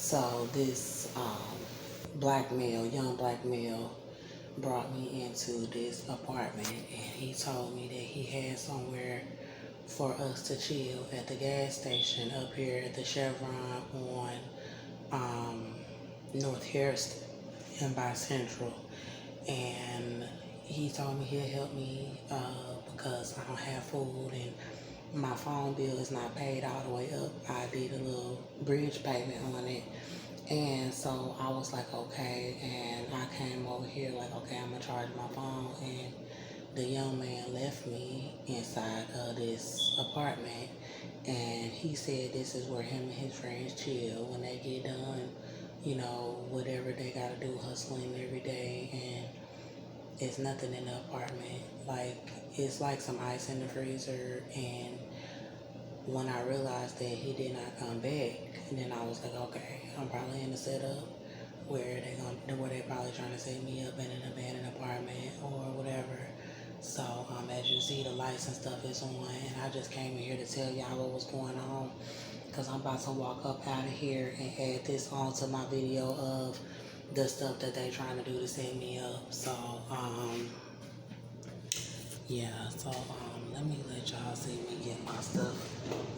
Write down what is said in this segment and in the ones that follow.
So this young black male, brought me into this apartment, and he told me that he had somewhere for us to chill at the gas station up here at the Chevron on North Harrison and by Central. And he told me he'll help me because I don't have food and my phone bill is not paid all the way up. I did a little bridge payment on it. And so I was like, okay. And I came over here like, okay, I'm going to charge my phone. And the young man left me inside of this apartment. And he said this is where him and his friends chill when they get done, whatever they got to do, hustling every day. And it's nothing in the apartment. Like, it's like some ice in the freezer. And when I realized that he did not come back, then I was like, okay, I'm probably in a setup where they probably trying to set me up in an abandoned apartment or whatever. So as you see, the lights and stuff is on, and I just came in here to tell y'all what was going on, because I'm about to walk up out of here and add this onto my video of the stuff that they trying to do to set me up. So let me let y'all see me get my stuff.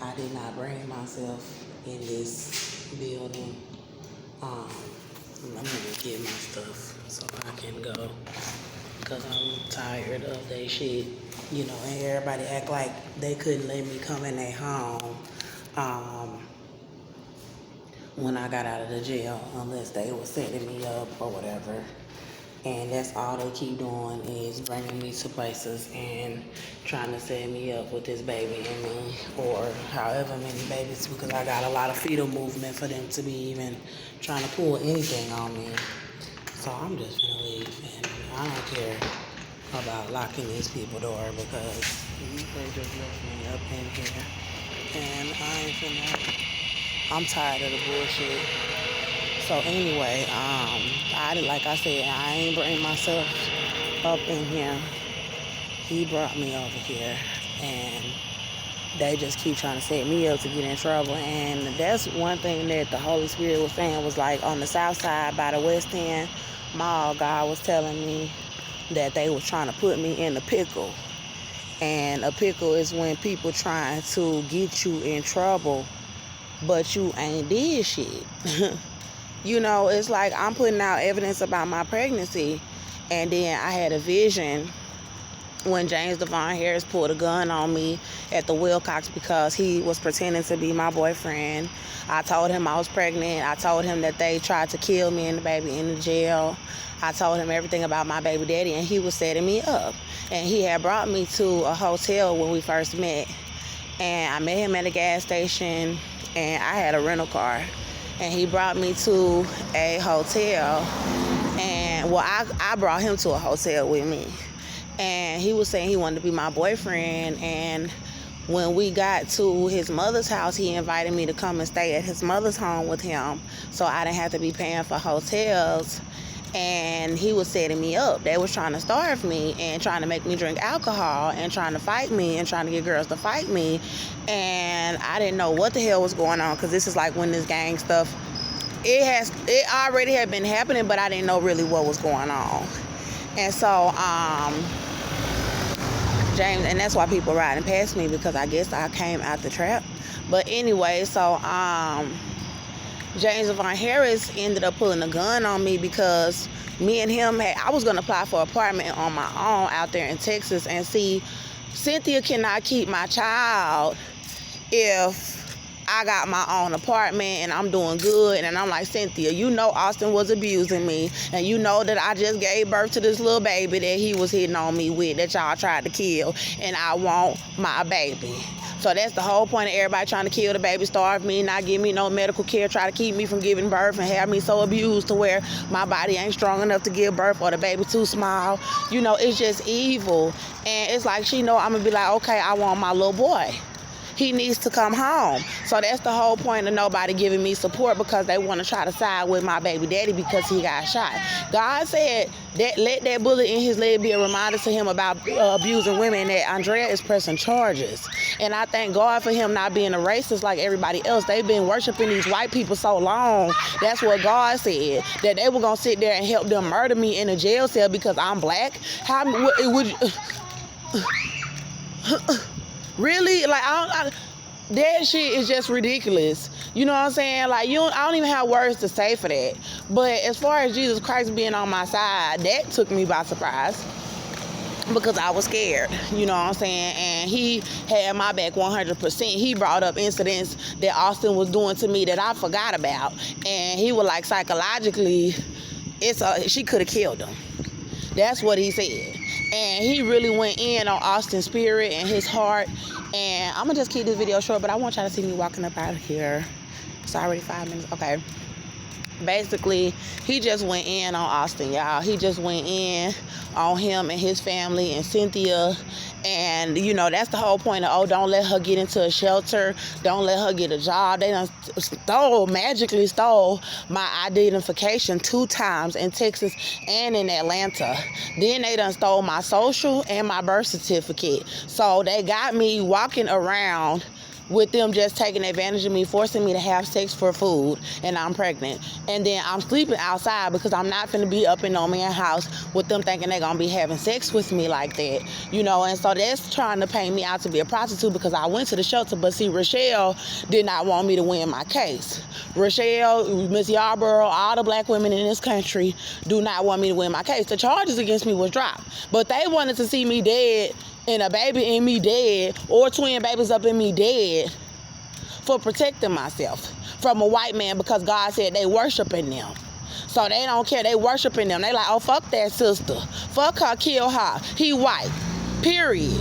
I did not bring myself in this building. Let me get my stuff so I can go, because I'm tired of that shit, and everybody act like they couldn't let me come in their home when I got out of the jail unless they were setting me up or whatever. And that's all they keep doing is bringing me to places and trying to set me up with this baby in me, or however many babies, because I got a lot of fetal movement for them to be even trying to pull anything on me. So I'm just gonna leave, and I don't care about locking these people door, because they just left me up in here, and I'm tired of the bullshit. So anyway, like I said, I ain't bring myself up in here. He brought me over here, and they just keep trying to set me up to get in trouble. And that's one thing that the Holy Spirit was saying, was like on the south side by the West End Mall, God was telling me that they was trying to put me in a pickle. And a pickle is when people trying to get you in trouble, but you ain't did shit. It's like I'm putting out evidence about my pregnancy, and then I had a vision when James Devon Harris pulled a gun on me at the Wilcox because he was pretending to be my boyfriend. I told him I was pregnant. I told him that they tried to kill me and the baby in the jail. I told him everything about my baby daddy, and he was setting me up. And he had brought me to a hotel when we first met, and I met him at a gas station, and I had a rental car. And he brought me to a hotel, and I brought him to a hotel with me. And he was saying he wanted to be my boyfriend, and when we got to his mother's house, he invited me to come and stay at his mother's home with him, so I didn't have to be paying for hotels. And he was setting me up. They was trying to starve me and trying to make me drink alcohol and trying to fight me and trying to get girls to fight me. And I didn't know what the hell was going on, because this is like when this gang stuff, it already had been happening, but I didn't know really what was going on. And so James, and that's why people riding past me, because I guess I came out the trap. But anyway, so James Devon Harris ended up pulling a gun on me because me and him I was going to apply for an apartment on my own out there in Texas. And see, Cynthia cannot keep my child if I got my own apartment and I'm doing good. And I'm like, Cynthia, Austin was abusing me, and that I just gave birth to this little baby that he was hitting on me with, that y'all tried to kill, and I want my baby. So that's the whole point of everybody trying to kill the baby, starve me, not give me no medical care, try to keep me from giving birth, and have me so abused to where my body ain't strong enough to give birth, or the baby too small. It's just evil. And it's like, she know I'm going to be like, okay, I want my little boy. He needs to come home. So that's the whole point of nobody giving me support, because they want to try to side with my baby daddy because he got shot. God said that let that bullet in his leg be a reminder to him about abusing women, that Andrea is pressing charges. And I thank God for him not being a racist like everybody else. They've been worshiping these white people so long. That's what God said, that they were going to sit there and help them murder me in a jail cell because I'm black. How would you... Really? Like, that shit is just ridiculous. You know what I'm saying? Like, I don't even have words to say for that. But as far as Jesus Christ being on my side, that took me by surprise, because I was scared, you know what I'm saying? And he had my back 100%. He brought up incidents that Austin was doing to me that I forgot about. And he was like, psychologically, she could have killed him. That's what he said. And he really went in on Austin's spirit and his heart. And I'm going to just keep this video short, but I want y'all to see me walking up out of here. It's already 5 minutes. Okay. Basically, he just went in on Austin, y'all. He just went in on him and his family and Cynthia. And, you know, that's the whole point of, don't let her get into a shelter. Don't let her get a job. They done magically stole my identification 2 times in Texas and in Atlanta. Then they done stole my social and my birth certificate. So they got me walking around with them just taking advantage of me, forcing me to have sex for food, and I'm pregnant. And then I'm sleeping outside because I'm not finna be up in no man's house with them thinking they're gonna be having sex with me like that, you know. And so that's trying to paint me out to be a prostitute, because I went to the shelter. But see, Rochelle did not want me to win my case. Rochelle, Miss Yarborough, all the black women in this country do not want me to win my case. The charges against me was dropped, but they wanted to see me dead and a baby in me dead, or twin babies up in me dead, for protecting myself from a white man, because God said they worshiping them. So they don't care. They worshiping them. They like, oh, fuck that sister. Fuck her, kill her. He white. Period.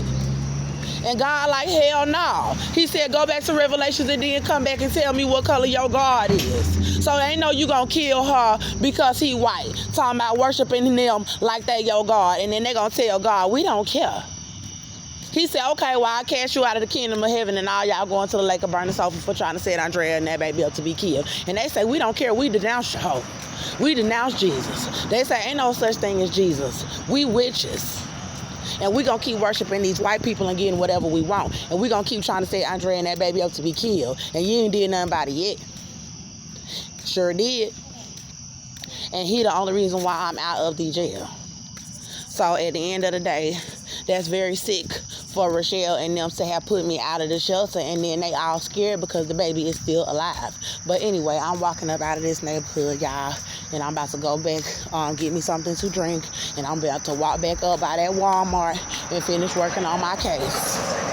And God like, hell no. He said, go back to Revelations and then come back and tell me what color your God is. So they know you gonna kill her because he white. Talking about worshiping them like they your God. And then they gonna tell God, we don't care. He said, okay, well, I cast you out of the kingdom of heaven, and all y'all going to the lake of burning sulfur for trying to set Andrea and that baby up to be killed. And they say, we don't care. We denounce Jehovah. We denounce Jesus. They say, ain't no such thing as Jesus. We witches. And we going to keep worshiping these white people and getting whatever we want. And we going to keep trying to set Andrea and that baby up to be killed. And you ain't did nothing about it yet. Sure did. And he the only reason why I'm out of the jail. So at the end of the day, that's very sick for Rochelle and them to have put me out of the shelter, and then they all scared because the baby is still alive. But anyway, I'm walking up out of this neighborhood, y'all, and I'm about to go back, get me something to drink, and I'm about to walk back up by that Walmart and finish working on my case.